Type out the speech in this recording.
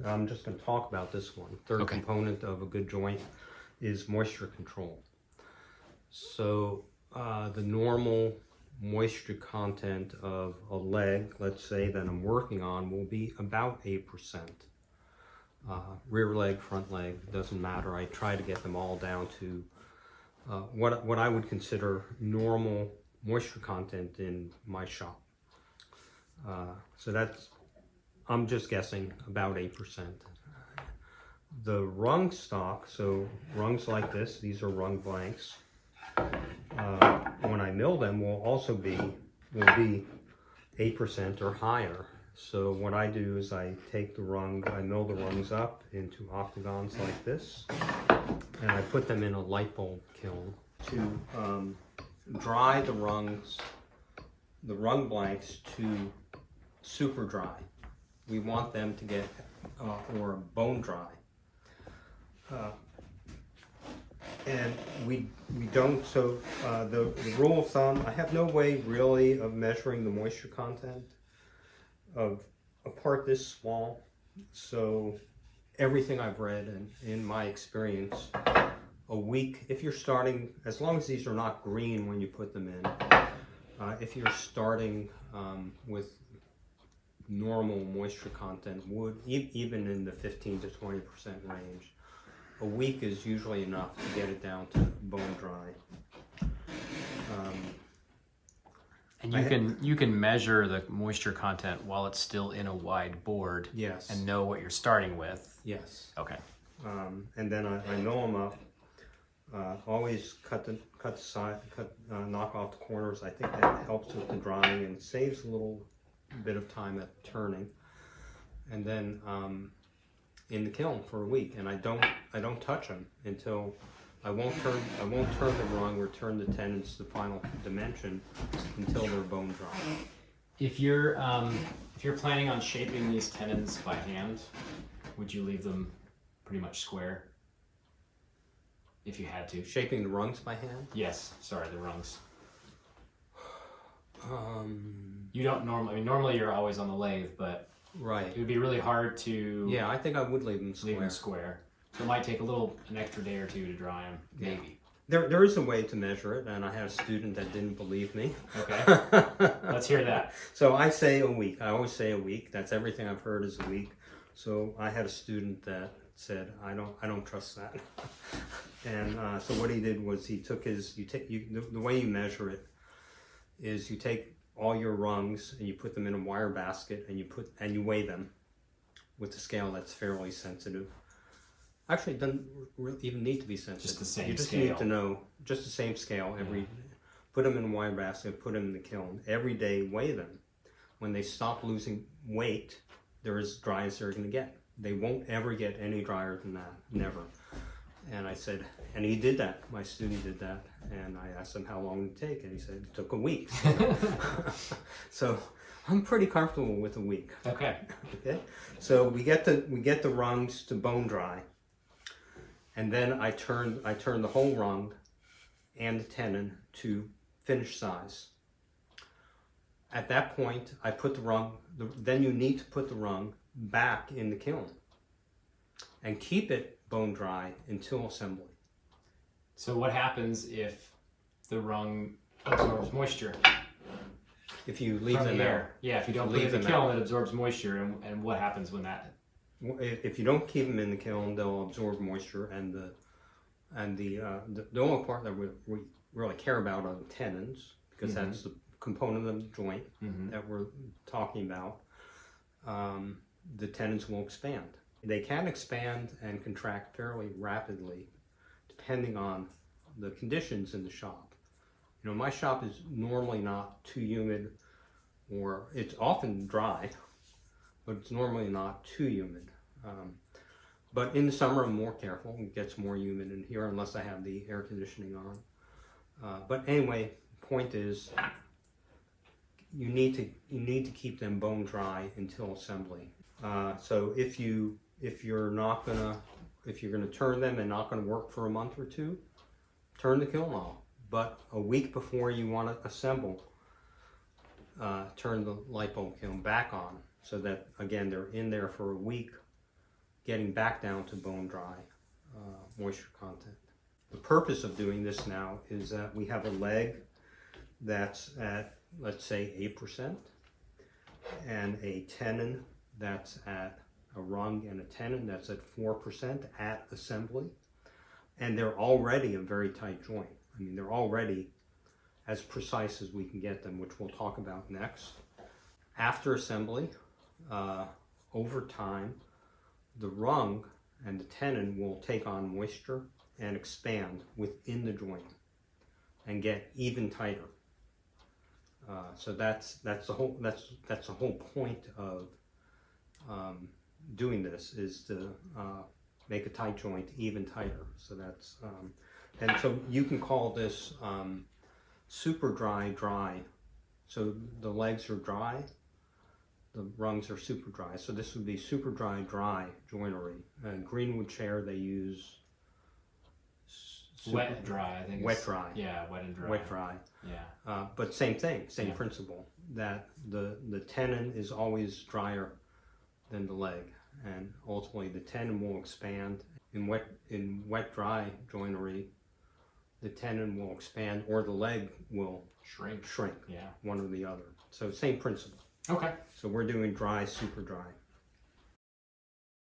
I'm just going to talk about this one. Third component of a good joint is moisture control. So the normal moisture content of a leg, let's say, that I'm working on will be about 8%. Rear leg, front leg, doesn't matter. I try to get them all down to what I would consider normal moisture content in my shop. So that's, I'm just guessing, about 8%. The rung stock, so rungs like this, these are rung blanks. When I mill them, will be 8% or higher. So what I do is I take the rung, I mill the rungs up into octagons like this, and I put them in a light bulb kiln to dry the rungs, the rung blanks to super dry. We want them to get, or bone dry. And we don't, so the rule of thumb, I have no way really of measuring the moisture content of a part this small. So everything I've read and in my experience, a week, if you're starting, as long as these are not green when you put them in, if you're starting with normal moisture content, wood, even in the 15 to 20% range, a week is usually enough to get it down to bone dry. And you can measure the moisture content while it's still in a wide board. Yes. And know what you're starting with. Yes. Okay. And then I mill them up. Always knock off the corners. I think that helps with the drying and saves a little bit of time at turning. And then in the kiln for a week, and I don't touch them until I won't turn the rung or turn the tenons to the final dimension until they're bone dry. If you're planning on shaping these tenons by hand, would you leave them pretty much square? If you had to. Shaping the rungs by hand? Yes, sorry, the rungs. You don't normally, normally you're always on the lathe, but right. It would be really hard to. Yeah, I think I would leave them square. So it might take an extra day or two to dry them, maybe. There is a way to measure it, and I had a student that didn't believe me. Okay, let's hear that. So I say a week. I always say a week. That's everything I've heard is a week. So I had a student that said, I don't trust that. And so what he did was he took the way you measure it is you take all your rungs and you put them in a wire basket and you weigh them with a scale that's fairly sensitive. Actually, it doesn't even need to be sensitive. Just the same You just scale. need to know, just the same scale put them in a wire basket, put them in the kiln. Every day, weigh them. When they stop losing weight, they're as dry as they're going to get. They won't ever get any drier than that, never. And I said, and he did that. My student did that, and I asked him how long it would take, and he said it took a week. So I'm pretty comfortable with a week. Okay. Okay. So we get the rungs to bone dry, and then I turn the whole rung and the tenon to finished size. At that point, I put the rung. Then you need to put the rung back in the kiln and keep it bone dry until assembly. So what happens if the rung absorbs moisture? If you leave them there. Yeah, if you don't leave the kiln, it absorbs moisture, and what happens when that? If you don't keep them in the kiln, they'll absorb moisture, and the only part that we really care about are the tenons, because that's the component of the joint that we're talking about. The tenons will expand. They can expand and contract fairly rapidly, depending on the conditions in the shop. You know, my shop is normally not too humid, or it's often dry, but it's normally not too humid. But in the summer, I'm more careful. It gets more humid in here unless I have the air conditioning on. But anyway, point is, you need to keep them bone dry until assembly. So if you're gonna turn them and not gonna work for a month or two, turn the kiln off. But a week before you want to assemble, turn the light bulb kiln back on, so that again they're in there for a week getting back down to bone dry moisture content. The purpose of doing this now is that we have a leg that's at, let's say, 8%, and a tenon that's at a rung and a tenon that's at 4% at assembly, and they're already a very tight joint. I mean, they're already as precise as we can get them, which we'll talk about next. After assembly, over time, the rung and the tenon will take on moisture and expand within the joint and get even tighter. So that's the whole point of doing this, is to make a tight joint even tighter. So that's and so you can call this super dry. So the legs are dry, the rungs are super dry. So this would be super dry joinery. And Greenwood chair, they use wet and dry, I think. Wet dry. Yeah, wet and dry. Wet dry. Yeah. But same thing, same principle. That the tenon is always drier than the leg, and ultimately the tenon will expand. In wet dry joinery, the tenon will expand, or the leg will Shrink. Shrink. Yeah. One or the other. So same principle. Okay. So we're doing dry, super dry.